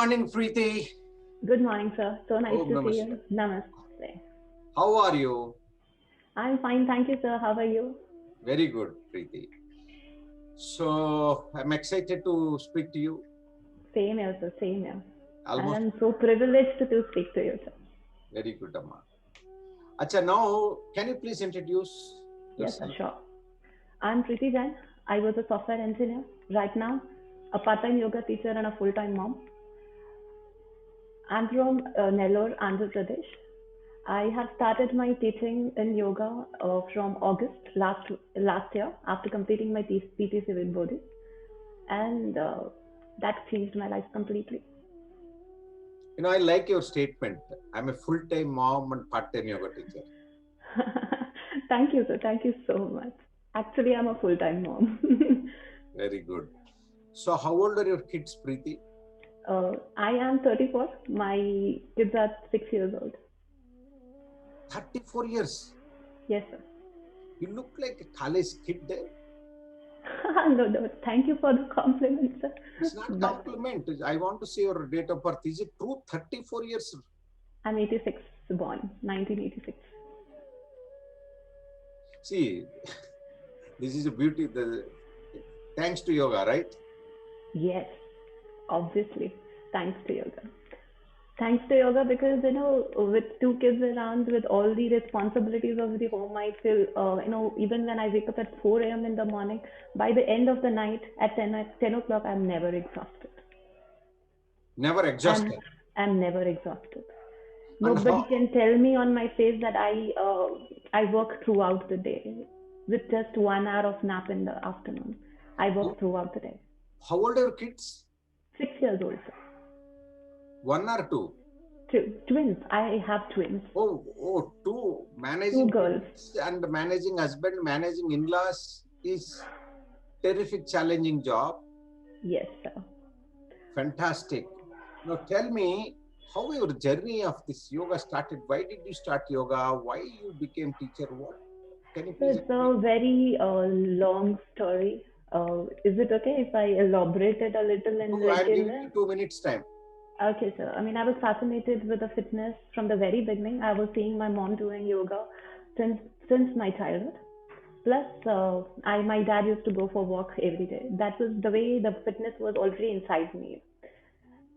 morning, Preeti. Good morning, sir. So nice Om to see Namaste. you. Namaste. How are you? I'm fine, thank you, sir. How are you? Very good, Preeti. So I'm excited to speak to you. Same here, sir. Same here. And Almost I'm so privileged to speak to you, sir. very good, Amma. Acha, now can you please introduce Yes, sir, yourself? sure. I'm Preeti Jain. I was a software engineer. Right now, a part-time yoga teacher and a full-time mom. I'm from Nellore, Andhra Pradesh. I have started my teaching in yoga from August last year after completing my PTC with Bodhi, and that changed my life completely. I like your statement. I'm a full-time mom and part-time yoga teacher. Thank you, sir. Thank you so much. Actually, I'm a full-time mom. Very good. So how old are your kids, Preeti? I am 34. My kids are 6 years old. 34 years. Yes, sir. You look like a college kid there. No, no. Thank you for the compliment, sir. It's not But compliment. I want to say your date of birth. Is it true? 34 years. I'm 86 born, 1986. See, this is a beauty. Thanks to yoga, right? Yes, obviously. Thanks to yoga. Thanks to yoga because, with two kids around, with all the responsibilities of the home, I feel, even when I wake up at 4 a.m. in the morning, by the end of the night at 10 o'clock, I'm never exhausted. Never I'm, exhausted. I'm never exhausted. And Nobody can tell me on my face that I work throughout the day with just 1 hour of nap in the afternoon. I work throughout the day. how old are your kids? 6 years old, sir. One or two? Twins. I have twins. Oh, two. Two Managing girls. kids and managing husband, managing in-laws is terrific, challenging job. Yes, sir. Fantastic. Now tell me how your journey of this yoga started. Why did you start yoga? Why you became teacher? What? Can you So please it's explain? a very long story. Is it okay if I elaborate it a little and Oh, let I'm you giving know? you 2 minutes time. Okay, sir. I mean, I was fascinated with the fitness from the very beginning. I was seeing my mom doing yoga since since my childhood. Plus, my dad used to go for walk every day. That was the way the fitness was already inside me.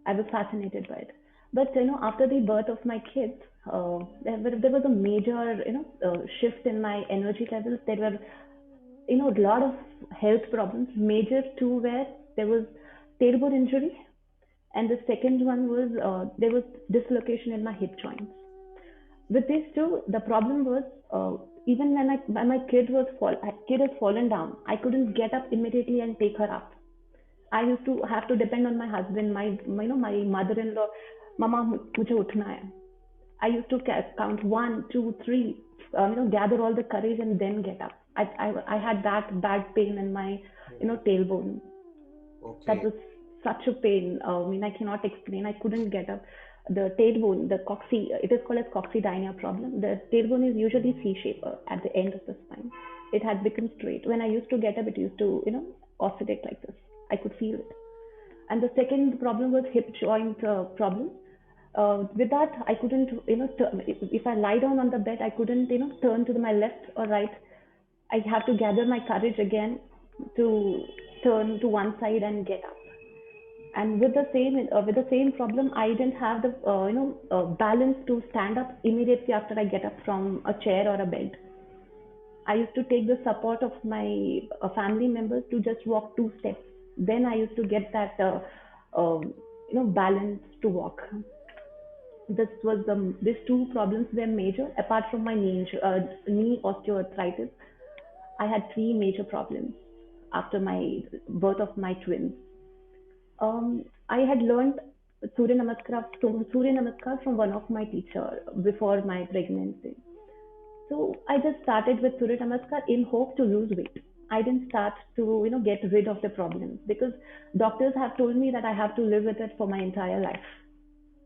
I was fascinated by it. But after the birth of my kids, there was a major shift in my energy levels. There were a lot of health problems. Major two were there was tailbone injury, and the second one was there was dislocation in my hip joints. With these two, the problem was even when my kid has fallen down, I couldn't get up immediately and take her up. I used to have to depend on my husband, my mother-in-law. Mama, मुझे उठना है. I used to count one, two, three, gather all the courage and then get up. I had that bad pain in my, tailbone. That Okay. was such a pain. I mean, I cannot explain. I couldn't get up. The tailbone, it is called as coccydynia problem. The tailbone is usually C-shaped at the end of the spine. It had become straight. When I used to get up, it used to, oscillate like this. I could feel it. And the second problem was hip joint problem. With that, I couldn't, if I lie down on the bed, I couldn't, turn to my left or right. I have to gather my courage again to turn to one side and get up. And with the same problem, I didn't have the balance to stand up immediately after I get up from a chair or a bed. I used to take the support of my family members to just walk two steps. Then I used to get that balance to walk. These two problems were major. Apart from my knee osteoarthritis, I had three major problems after my birth of my twins. I had learned Surya Namaskar from one of my teacher before my pregnancy. So I just started with Surya Namaskar in hope to lose weight. I didn't start to get rid of the problems because doctors have told me that I have to live with it for my entire life.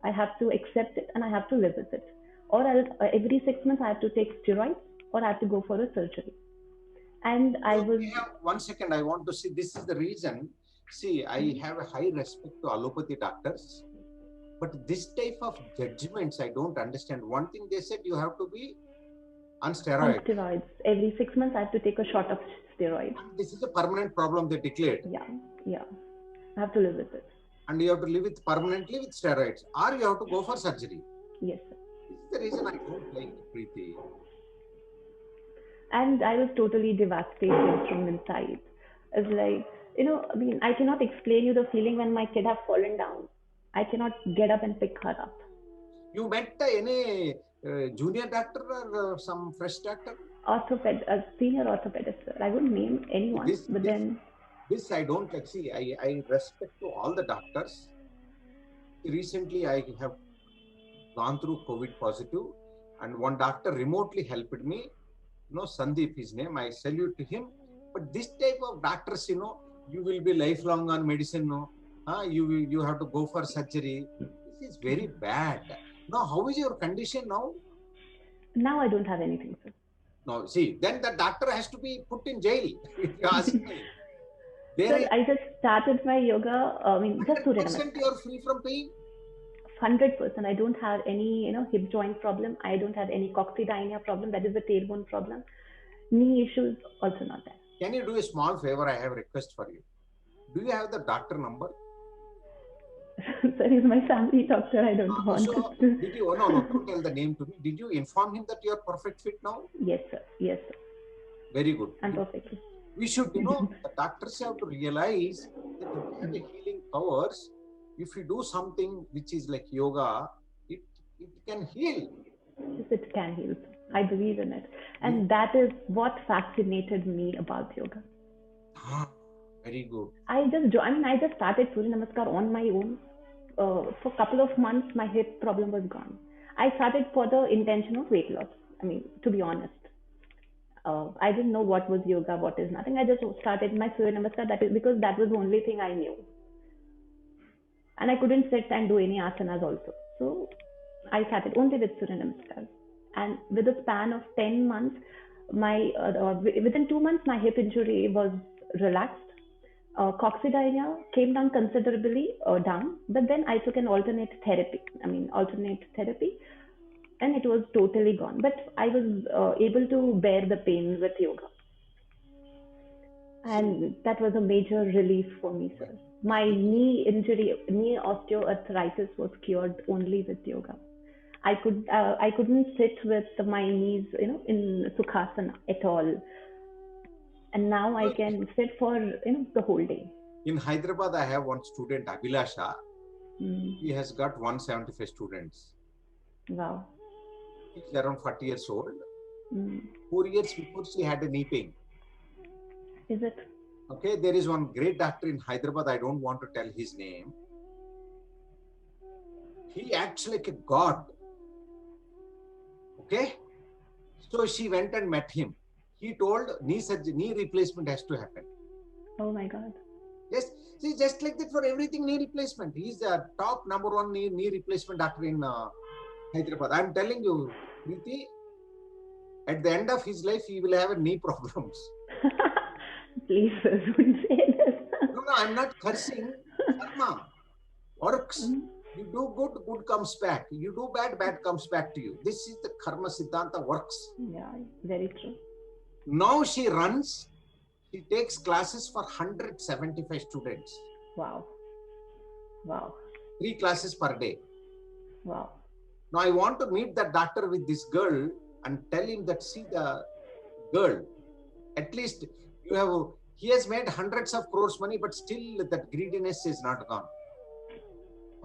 I have to accept it and I have to live with it. Or every 6 months I have to take steroids or I have to go for a surgery. And I So was, we have 1 second. I want to see. This is the reason. See, I have a high respect to allopathy doctors. But this type of judgments, I don't understand. One thing they said, you have to be on On steroids. steroids. Every 6 months, I have to take a shot of steroids. And this is a permanent problem they declared. Yeah. I have to live with it. And you have to live with permanently with steroids, or you have to go for surgery. Yes, sir. This is the reason I don't like Preeti. And I was totally devastated from inside. It's like, I mean, I cannot explain you the feeling when my kid have fallen down. I cannot get up and pick her up. You met any junior doctor or some fresh doctor? A senior orthopedist, sir. I wouldn't name anyone, This I don't like. See, I respect to all the doctors. Recently, I have gone through COVID positive, and one doctor remotely helped me. Sandeep, his name. I salute to him. But this type of doctors, you will be lifelong on medicine. You have to go for surgery. This is very bad. Now, how is your condition now? Now I don't have anything, sir. No, see, then the doctor has to be put in jail. If you ask me. Sir, I just started my yoga. Just Surya 100% you are free from pain. 100%. I don't have any, hip joint problem. I don't have any coccydynia problem. That is a tailbone problem. Knee issues also not there. Can you do a small favor? I have a request for you. Do you have the doctor number? Sir, he's my family doctor. I don't want to. Did you? No, don't tell the name to me. Did you inform him that you are perfect fit now? Yes, sir. Yes, sir. Very good. I'm perfectly. We should, the doctors have to realize that they have the healing powers. If you do something which is like yoga, it can heal. Yes, it can heal. I believe in it. And that is what fascinated me about yoga. Very good. I just started Surya Namaskar on my own. For a couple of months, my hip problem was gone. I started for the intention of weight loss. To be honest. I didn't know what was yoga, what is nothing. I just started my Surya Namaskar. That is because that was the only thing I knew. And I couldn't sit and do any asanas also. So I started only with Surya Namaskar. And with a span of 10 months, within 2 months, my hip injury was relaxed. Coccydynia came down considerably down. But then I took an alternate therapy. And it was totally gone. But I was able to bear the pain with yoga. And that was a major relief for me, sir. My knee osteoarthritis was cured only with yoga. I couldn't sit with my knees, in Sukhasana at all. And now I can sit for, the whole day. In Hyderabad, I have one student, Abhilasha. He has got 175 students. Wow. She's around 40 years old. 4 years before, she had a knee pain. Is it? Okay, there is one great doctor in Hyderabad. I don't want to tell his name. He acts like a god. Okay? So she went and met him. He told knee replacement has to happen. Oh my God. Yes, see, just like that for everything, knee replacement. He's the top #1 knee replacement doctor in Hyderabad. I'm telling you, Preeti, at the end of his life, he will have knee problems. Please, sir, don't say this. No, I'm not cursing. Karma works. You do good, good comes back. You do bad, bad comes back to you. This is the Karma Siddhanta works. Yeah, very true. Now she runs. She takes classes for 175 students. Wow. 3 classes per day. Wow. Now I want to meet the doctor with this girl and tell him that, see the girl, at least he has made hundreds of crores money, but still that greediness is not gone.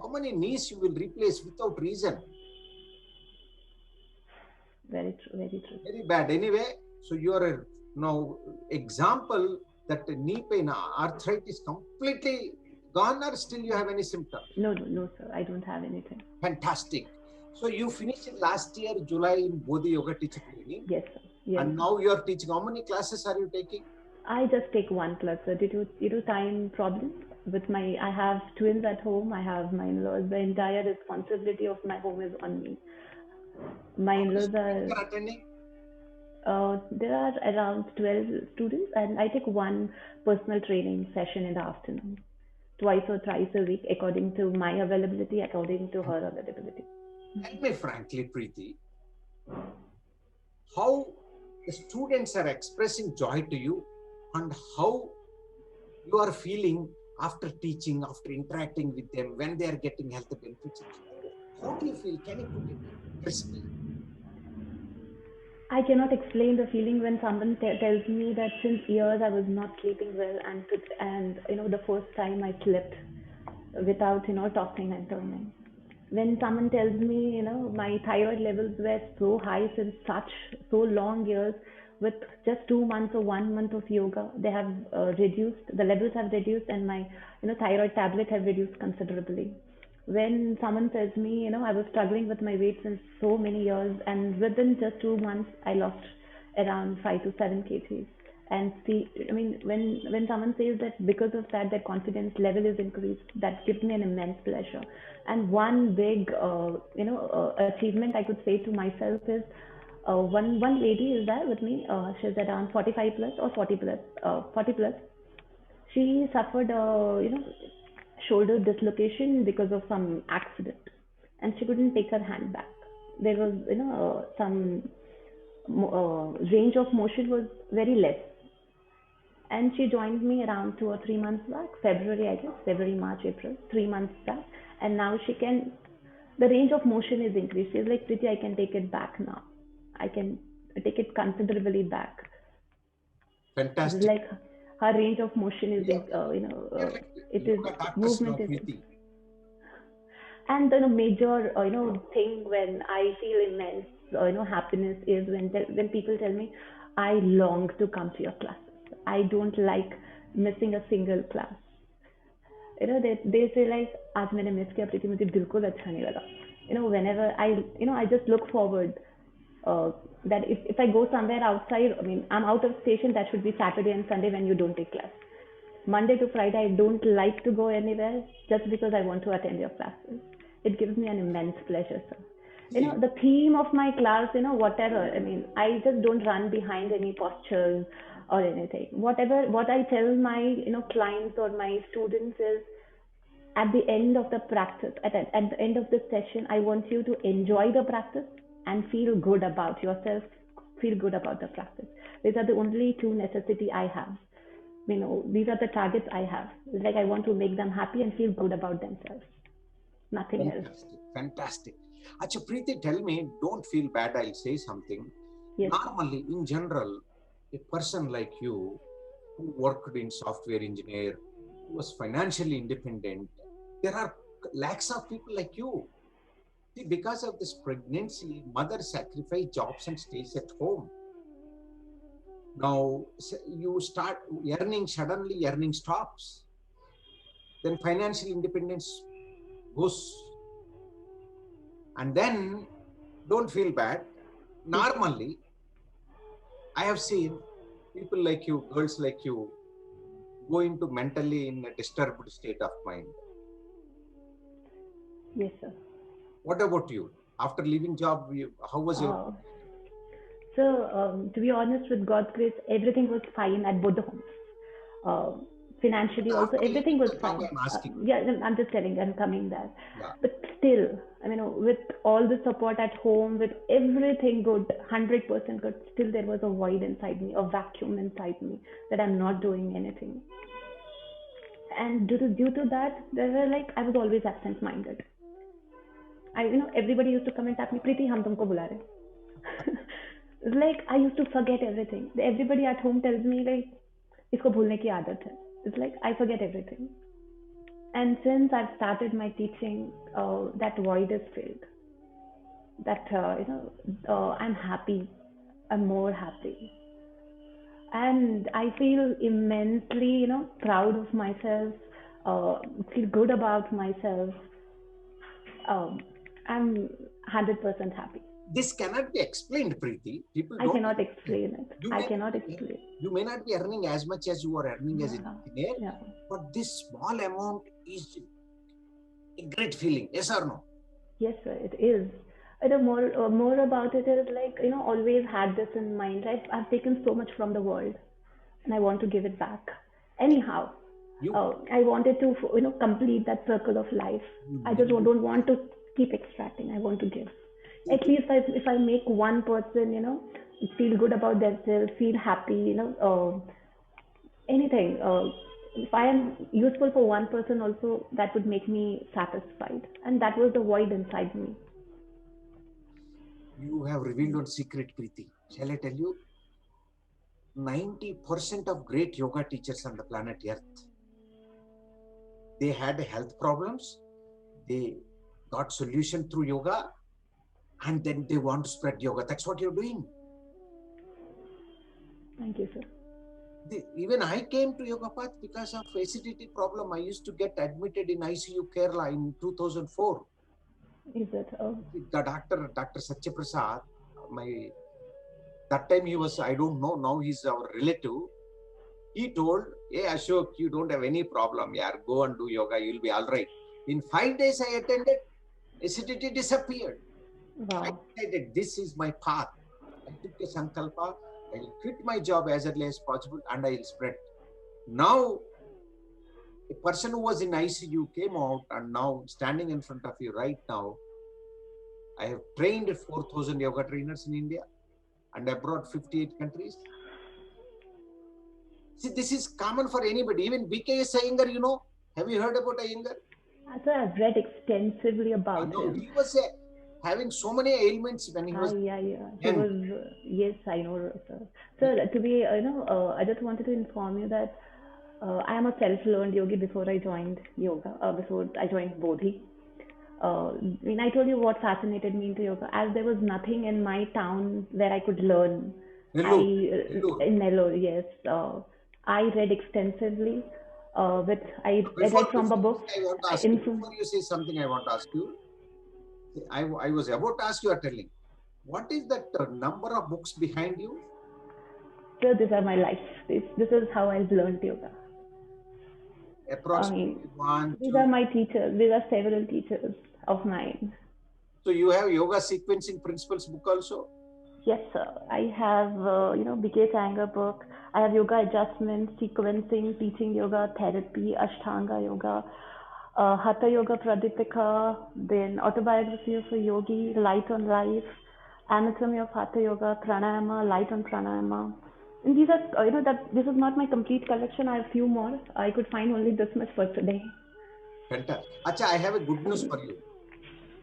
How many knees you will replace without reason? Very true, very true. Very bad. Anyway, so you are now example that knee pain, arthritis completely gone, or still you have any symptom? No, sir. I don't have anything. Fantastic. So you finished it last year, July, in Bodhi Yoga Teacher Training. Yes, sir. Yes. And now you are teaching. How many classes are you taking? I just take 1 class, sir. Due to time problems with I have twins at home. I have my in-laws. The entire responsibility of my home is on me. My in-laws are attending? There are around 12 students, and I take 1 personal training session in the afternoon twice or thrice a week, according to my availability, according to her availability. Tell me frankly, Preeti, how the students are expressing joy to you and how you are feeling after teaching, after interacting with them, when they are getting health benefits. How do you feel? Can you put it crisply? I cannot explain the feeling when someone tells me that since years I was not sleeping well, and the first time I slept without tossing and turning. When someone tells me my thyroid levels were so high since so long years, with just 2 months or 1 month of yoga, they have reduced, the levels have reduced, and my thyroid tablet have reduced considerably. When someone says me, I was struggling with my weight since so many years, and within just 2 months, I lost around 5 to 7 kgs. And see, I mean, when someone says that because of that, their confidence level is increased, that gives me an immense pleasure. And one big, achievement I could say to myself is, one lady is there with me. She's around 45 plus or 40 plus, 40 plus. She suffered shoulder dislocation because of some accident, and she couldn't take her hand back. There was some range of motion was very less, and she joined me around 2 or 3 months back, February, I guess, February, March, April, 3 months back. And now the range of motion is increased. She's like, Priti, I can take it back now. I can take it considerably back. It's Fantastic. like her range of motion is, it is, movement is. And the major, thing when I feel immense, happiness is when people tell me, I long to come to your classes. I don't like missing a single class. They say like, आज मैंने miss किया प्रीति मुझे बिल्कुल अच्छा नहीं लगा. Whenever I just look forward that if I go somewhere outside, I mean, I'm out of station, that should be Saturday and Sunday when you don't take class. Monday to Friday, I don't like to go anywhere just because I want to attend your classes. It gives me an immense pleasure, sir. The theme of my class, whatever, I mean, I just don't run behind any postures or anything. What I tell my, clients or my students is, at the end of the practice, at the end of the session, I want you to enjoy the practice and feel good about yourself, feel good about the practice. These are the only two necessity I have. These are the targets I have. It's like I want to make them happy and feel good about themselves. Nothing else. Fantastic. Acha, Preeti, tell me, don't feel bad, I'll say something. Yes. Normally, in general, a person like you, who worked in software engineer, who was financially independent, there are lakhs of people like you. See, because of this pregnancy, mother sacrifice jobs and stays at home. Now, you start earning, suddenly earning stops. Then financial independence goes. And then, don't feel bad. Normally, I have seen people like you, girls like you, go into mentally in a disturbed state of mind. Yes, sir. What about you? After leaving job, how was your... So, to be honest, with God's grace, everything was fine at both the homes. Financially also, everything was fine. I'm just telling you, I'm coming there. Yeah. But still, with all the support at home, with everything good, 100% good, still there was a void inside me, a vacuum inside me, that I'm not doing anything. And due to that, there were like, I was always absent-minded. Everybody used to come and tap me, Preeti, hum tumko bula rahe. It's like I used to forget everything. Everybody at home tells me like, isko bhulne ki aadat hai. It's like I forget everything. And since I've started my teaching, that void is filled. That I'm happy. I'm more happy. And I feel immensely, proud of myself. Feel good about myself. I'm 100% happy. This cannot be explained, Preeti. I cannot explain it. I cannot explain. You may not be earning as much as you are earning as an engineer, but this small amount is a great feeling. Yes or no? Yes, sir, it is. More about it is like, always had this in mind. I've taken so much from the world, and I want to give it back. Anyhow, You, I wanted to, complete that circle of life. I just don't want to keep extracting. I want to give. At least if I make one person, feel good about themselves, feel happy, anything. If I am useful for one person also, that would make me satisfied. And that was the void inside me. you have revealed one secret, Preeti. Shall I tell you? 90% of great yoga teachers on the planet Earth, they had health problems, they got solution through yoga, and then they want to spread yoga. That's what you're doing. Thank you, sir. Even I came to Yoga Path because of acidity problem. I used to get admitted in ICU Kerala in 2004. Is it? The Dr. Satya Prasad, that time he was, I don't know, now he's our relative. He told, hey Ashok, you don't have any problem, yeah, go and do yoga, you'll be all right. In 5 days I attended, acidity disappeared. Wow. I decided this is my path. I took a sankalpa, I will quit my job as early as possible and I will spread. Now, a person who was in ICU came out and now standing in front of you right now. I have trained 4,000 yoga trainers in India and abroad 58 countries. See, this is common for anybody. Even B.K.S. Iyengar, have you heard about Iyengar? Sir, I've read extensively about him. He was having so many ailments when he was. He was, yes, I know, sir. Sir, to be, I just wanted to inform you that I am a self-learned yogi before I joined yoga, before I joined Bodhi. When I told you what fascinated me into yoga, as there was nothing in my town where I could learn. Nellore. In Nellore, yes. I read extensively. I read from a book. I want to ask you, before you say something, I want to ask you. I was about to ask you, are telling. What is that number of books behind you? So these are my life. This is how I've learned yoga. Approximately these are my teachers. These are several teachers of mine. So you have yoga sequencing principles book also? Yes, sir. I have, B.K. Iyengar book. I have yoga adjustment, sequencing, teaching yoga, therapy, Ashtanga yoga, Hatha Yoga Pradipika, then autobiography of a yogi, light on life, anatomy of Hatha Yoga, pranayama, light on pranayama. And these are, this is not my complete collection. I have few more. I could find only this much for today. Fantastic. Acha, I have a good news for you.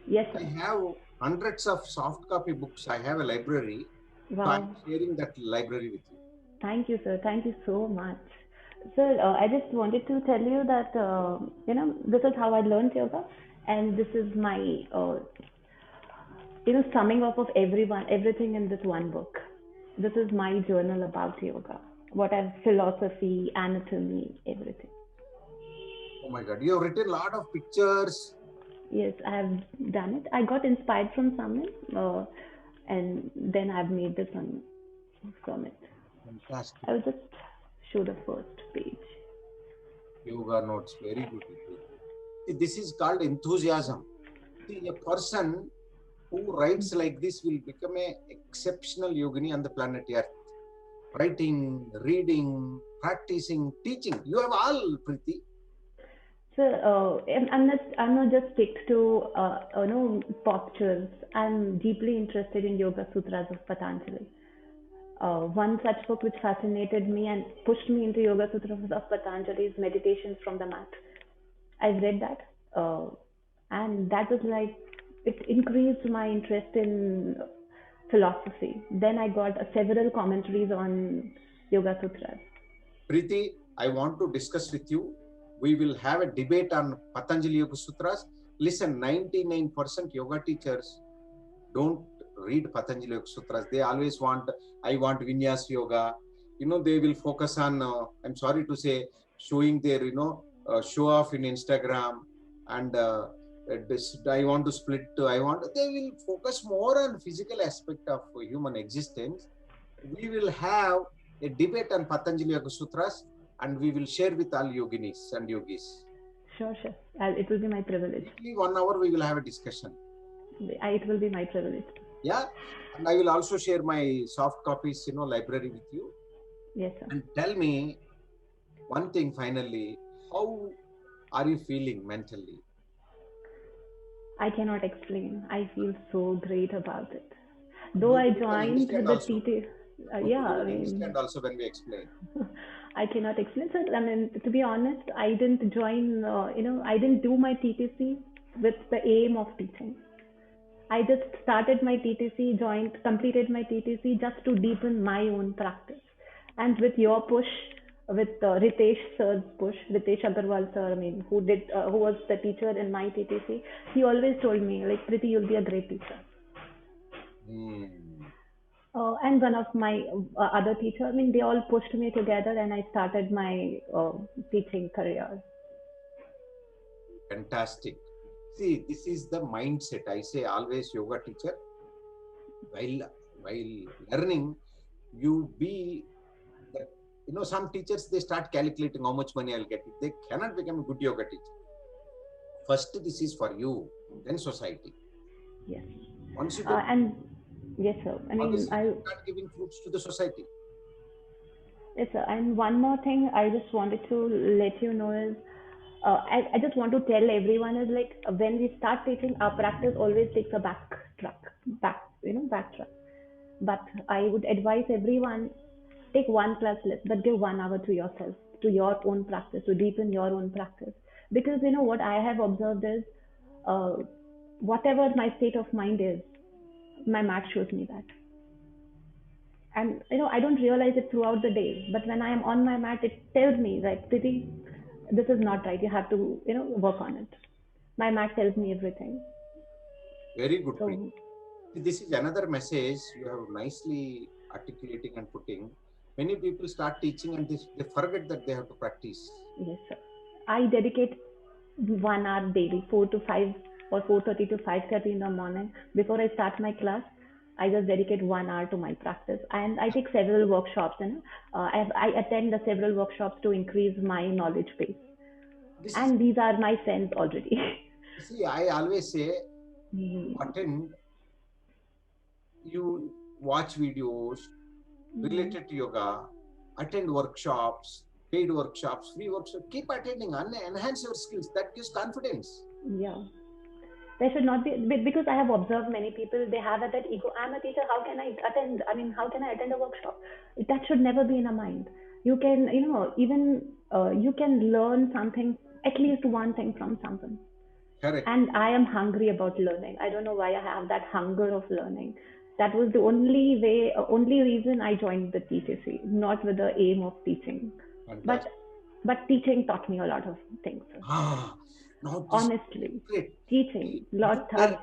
Yes, sir. I have hundreds of soft copy books. I have a library. Wow. So I'm sharing that library with you. Thank you, sir. Thank you so much. Sir, I just wanted to tell you that, this is how I learned yoga. And this is my, summing up of everything in this one book. This is my journal about yoga. What I've philosophy, anatomy, everything. Oh my God. You have written a lot of pictures. Yes, I have done it. I got inspired from someone, and then I've made this one from it. Fantastic. I'll just show the first page. Yoga notes, very good. This is called enthusiasm. See, a person who writes like this will become an exceptional yogini on the planet Earth. Writing, reading, practicing, teaching. You have all, Preeti. So I'm not just stick to postures. I'm deeply interested in Yoga Sutras of Patanjali. One such book which fascinated me and pushed me into Yoga Sutras of Patanjali is Meditations from the Mat. I've read that, and that was like, it increased my interest in philosophy. Then I got several commentaries on Yoga Sutras. Preeti, I want to discuss with you. We will have a debate on Patanjali Yoga Sutras. Listen, 99% yoga teachers don't read Patanjali Yoga Sutras. They always want, I want Vinyas Yoga. They will focus on, I'm sorry to say, showing their, show off in Instagram. And I want to split, they will focus more on physical aspect of human existence. We will have a debate on Patanjali Yoga Sutras and we will share with all yoginis and yogis. Sure. It will be my privilege. Weekly 1 hour we will have a discussion. It will be my privilege. Yeah, and I will also share my soft copies, library with you. Yes, sir. And tell me one thing finally, How are you feeling mentally? I cannot explain. I feel so great about it. Though I Nobody can joined understand the also. TT, yeah, Nobody I will mean, understand also when we explain. I cannot explain. So, I mean, to be honest, I didn't join, I didn't do my TTC with the aim of teaching. I just started my TTC, completed my TTC just to deepen my own practice. And with your push, with Ritesh sir's push, Ritesh Agarwal sir, I mean, who was the teacher in my TTC, he always told me, like, Priti, you'll be a great teacher. Hmm. And one of my other teacher, I mean, they all pushed me together, and I started my teaching career. Fantastic. See, this is the mindset. I say always, yoga teacher, while while learning, you be the, some teachers, they start calculating how much money I'll get. They cannot become a good yoga teacher. First, this is for you, then society. Yes. Once you get, And yes, sir. I mean, obviously, you start giving fruits to the society. yes, sir. And one more thing I just wanted to let you know is, I just want to tell everyone is like when we start teaching, our practice always takes a backtrack. But I would advise everyone, take one class less, but give 1 hour to yourself, to your own practice, to deepen your own practice. Because what I have observed is, uh, whatever my state of mind is, my mat shows me that. And I don't realize it throughout the day, but when I am on my mat, it tells me like, Priti, this is not right. You have to work on it. My mat tells me everything. Very good, Preeti. So This is another message you have nicely articulating and putting. Many people start teaching and they forget that they have to practice. yes, sir. I dedicate 1 hour daily, 4 to 5 or 4:30 to 5:30 in the morning before I start my class. I just dedicate 1 hour to my practice, and I take several workshops. I attend the several workshops to increase my knowledge base, This is, and these are my friends already. see, I always say, you Mhm. attend, you watch videos Mhm. related to yoga, attend workshops, paid workshops, free workshops, keep attending and enhance your skills. That gives confidence. Yeah. There should not be, because I have observed many people, they have that ego. I'm a teacher. How can I attend? I mean, how can I attend a workshop? That should never be in a mind. You can, even you can learn something, at least one thing from someone. Correct. And I am hungry about learning. I don't know why I have that hunger of learning. That was the only way, only reason I joined the TTC, not with the aim of teaching. But Fantastic. teaching taught me a lot of things. Ah, now this is Honestly, great. teaching See, lot have.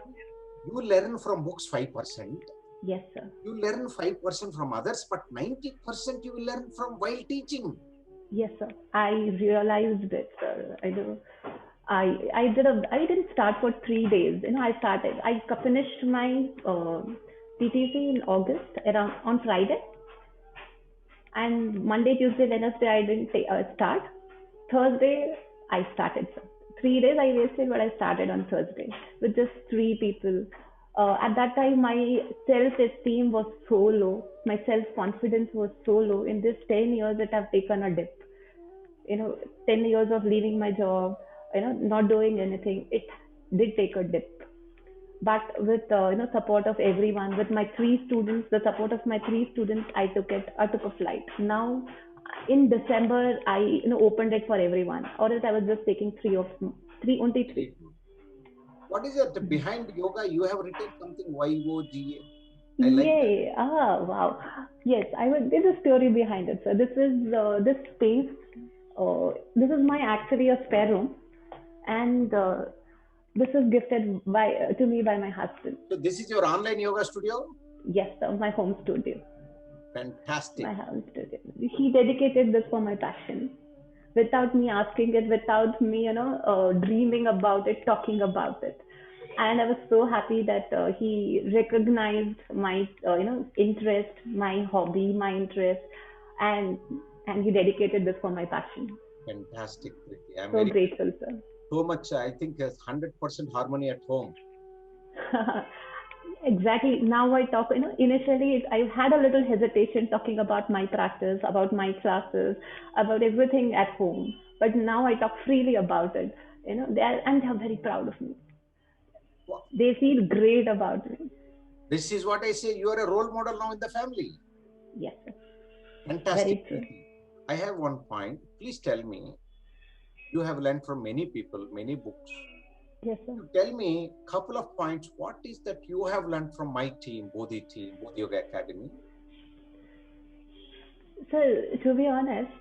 you learn from books 5%. Yes, sir. You learn 5% from others, but 90% you will learn from while teaching. Yes, sir. I realized it, sir. I didn't start for 3 days. I started. I finished my TTC in August around on Friday, and Monday, Tuesday, Wednesday I didn't start. Thursday I started. Sir. 3 days I wasted, but I started on Thursday with just 3 people. At that time, my self-esteem was so low. My self-confidence was so low. In this 10 years that I've taken a dip, you know 10 years of leaving my job, not doing anything, it did take a dip. But with support of everyone, with my three students, the support of my three students, I took a flight. Now in December I opened it for everyone, or else I was just taking three, only three. Very good. What is it behind yoga? You have written something YOGA. I like that. Yay! Ah, wow. Yes, there's a story behind it. So this space. This is my actually a spare room, and this is gifted to me by my husband. So this is your online yoga studio? Yes, sir, my home studio. Fantastic. My home studio. He dedicated this for my passion, without me asking it, without me, dreaming about it, talking about it. And I was so happy that he recognized my, interest, my hobby, my interest, and he dedicated this for my passion. Fantastic, Priti. I'm So very grateful, sir. so much. I think 100% harmony at home. Exactly. Now I talk, initially I had a little hesitation talking about my practice, about my classes, about everything at home. But now I talk freely about it. And they're very proud of me. Wow. They feel great about me. This is what I say. You are a role model now in the family. Yes, sir. Fantastic, Very true. Preeti. I have one point. Please tell me. You have learned from many people, many books. Yes, sir. Tell me a couple of points. What is that you have learned from my team, Bodhi Yoga Academy? So, to be honest,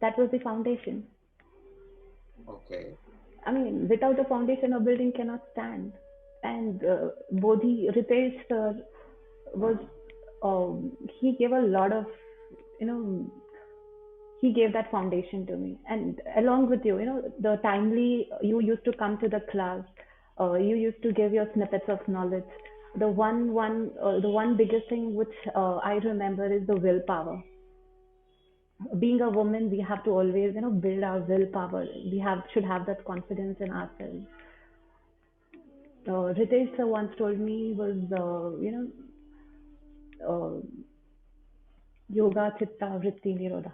that was the foundation. Okay. I mean, without a foundation, a building cannot stand. And Bodhi Ritesh sir was, he gave a lot of, you know, he gave that foundation to me. And along with you, the timely, you used to come to the class, you used to give your snippets of knowledge. The one biggest thing which I remember is the willpower. Being a woman, we have to always, build our willpower. We should have that confidence in ourselves. Ritesh sir once told me was, uh, yoga chitta vritti nirodha,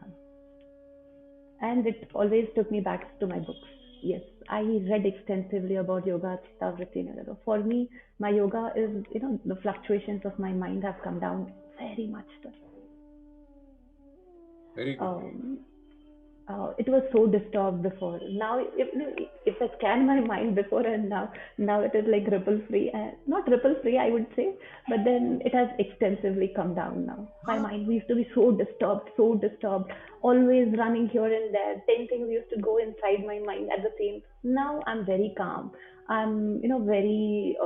and it always took me back to my books. Yes, I read extensively about yoga chitta vritti nirodha. For me, my yoga is, the fluctuations of my mind have come down very much. Sir. Very good. Um, it was so disturbed before. Now, if I scan my mind before and now it is like ripple free. Not ripple free, I would say, but then it has extensively come down now. My Huh? mind used to be so disturbed, always running here and there. 10 things used to go inside my mind at the same. Now I'm very calm. I'm, very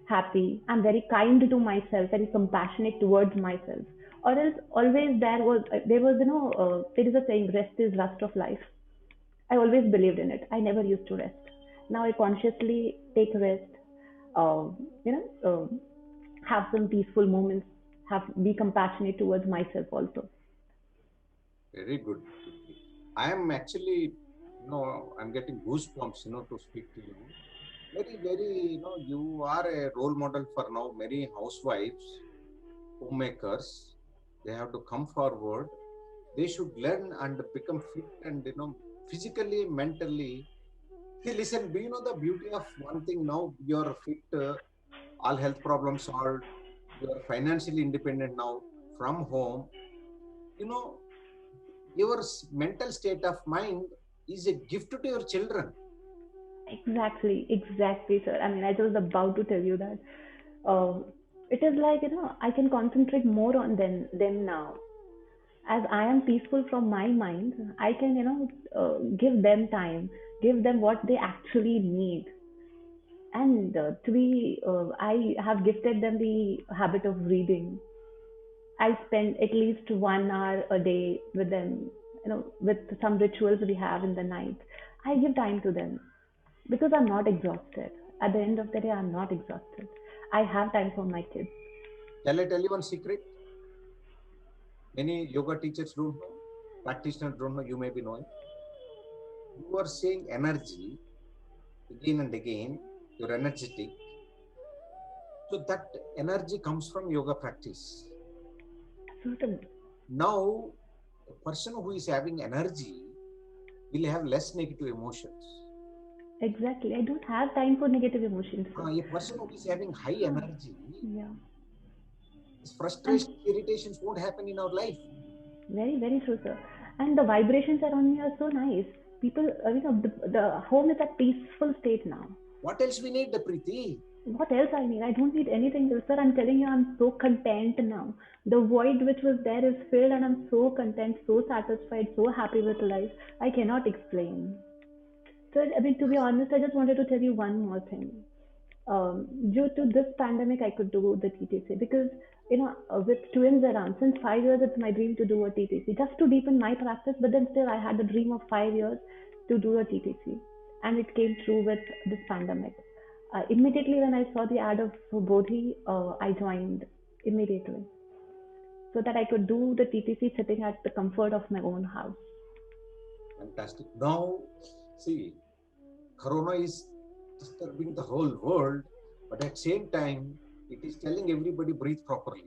happy. I'm very kind to myself, very compassionate towards myself, or else always there was there is a saying, rest is lust of life. I always believed in it. I never used to rest. Now I consciously take rest, uh, you know have some peaceful moments, have be compassionate towards myself also. Very good, Preeti. I am actually, I'm getting goosebumps, to speak to you. Very, very, you are a role model for now many housewives, homemakers. They have to come forward. They should learn and become fit and, physically, mentally. See, listen, do you know the beauty of one thing now? You're fit, all health problems solved. You're financially independent now from home. You know, your mental state of mind is a gift to your children. Exactly, sir. I mean, I was about to tell you that. uh, it is like, I can concentrate more on them now. As I am peaceful from my mind, I can, give them time, give them what they actually need. And I have gifted them the habit of reading. I spend at least 1 hour a day with them, with some rituals we have in the night. I give time to them because I'm not exhausted. At the end of the day, I'm not exhausted. I have time for my kids. Shall I tell you one secret? Many yoga teachers don't know, practitioners don't know, you may be knowing. You are saying energy again and again, you're energetic. So that energy comes from yoga practice. Certain. Now, a person who is having energy will have less negative emotions. Exactly. I don't have time for negative emotions, sir. A person who is having high Ah, energy, yeah. And frustration, irritations won't happen in our life. very, very true, sir. And the vibrations around me are so nice. People, the home is a peaceful state now. What else we need, the Preeti? What else I need? I don't need anything else, sir. I'm telling you, I'm so content now. The void which was there is filled, and I'm so content, so satisfied, so happy with life. I cannot explain. So, I mean, to be honest, I just wanted to tell you one more thing. Due to this pandemic, I could do the TTC because, with twins around, since 5 years, it's my dream to do a TTC just to deepen my practice. But then still, I had the dream of 5 years to do a TTC, and it came true with this pandemic. Immediately when I saw the ad of Bodhi, I joined immediately so that I could do the TTC sitting at the comfort of my own house. Fantastic. Now, see, Corona is disturbing the whole world, but at the same time, It is telling everybody breathe properly.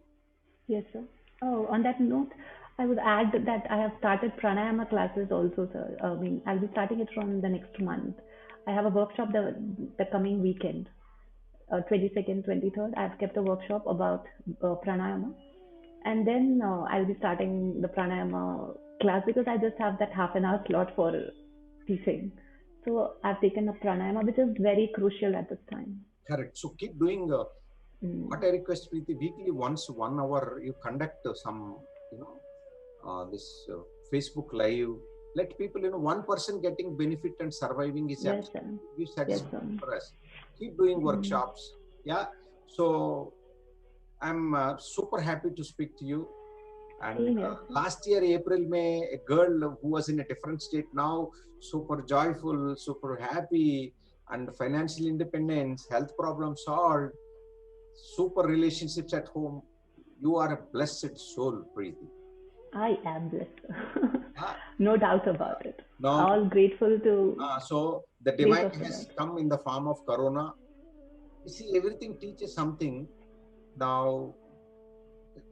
Yes, sir. Oh, on that note, I would add that I have started pranayama classes also, sir. I mean, I'll be starting it from the next month. I have a workshop the coming weekend, 22nd, 23rd. I've kept a workshop about pranayama, and then I'll be starting the pranayama class because I just have that half an hour slot for teaching. So I've taken up pranayama, which is very crucial at this time. Correct. So keep doing. What I request, Preeti, weekly once 1 hour you conduct some, this Facebook live. Let people, one person getting benefit and surviving is Yes, sir. absolutely Yes, satisfying sir. for us. Keep doing workshops. Yeah. So I'm super happy to speak to you. And Same here, sir. last year, April, May, a girl who was in a different state now, super joyful, super happy, and financial independence, health problems solved, super relationships at home. You are a blessed soul, Preeti. I am blessed. Yeah. No doubt about it. Now, All grateful to so the grace divine of the has Lord. come in the form of Corona. You see, everything teaches something. Now,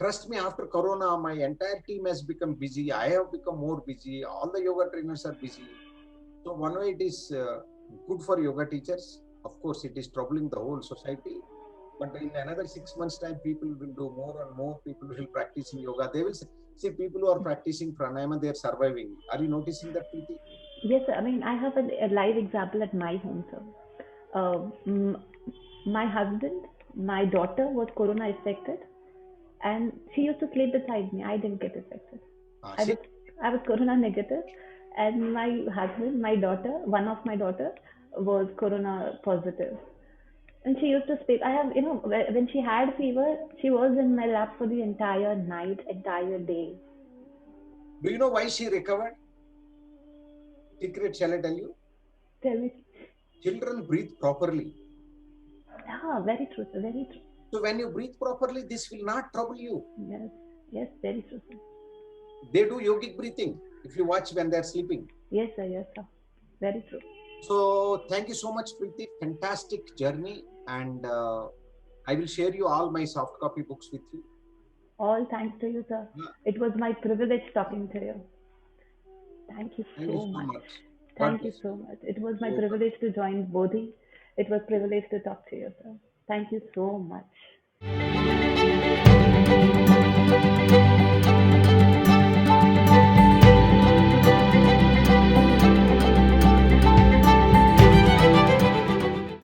trust me, after Corona, my entire team has become busy. I have become more busy. All the yoga trainers are busy. So one way it is good for yoga teachers. Of course, it is troubling the whole society. But in another 6 months' time, people will do more and more. People will practice in yoga. They will see people who are practicing pranayama. They are surviving. Are you noticing that, Preeti? Yes, sir. I mean, I have a live example at my home, sir. Uh, m- my husband, my daughter was corona affected, and she used to sleep beside me. I didn't get affected. I See? was I was corona negative, and my husband, my daughter, one of my daughter was corona positive. And she used to sleep. I have, when she had fever, she was in my lap for the entire night, entire day. Do you know why she recovered? Secret, shall I tell you? Tell me. Children breathe properly. Yeah, very true, sir. Very true. So when you breathe properly, this will not trouble you. Yes, yes, very true, sir. They do yogic breathing if you watch when they're sleeping. Yes, sir. Yes, sir. Very true. So thank you so much, Preeti. Fantastic journey. And I will share you all my soft copy books with you. All thanks to you, sir. Yeah. It was my privilege talking to you. Thank you Thank you so so much. much. Thank you so much. It was my Yoga. privilege to join Bodhi. It was privilege to talk to you, sir. Thank you so much.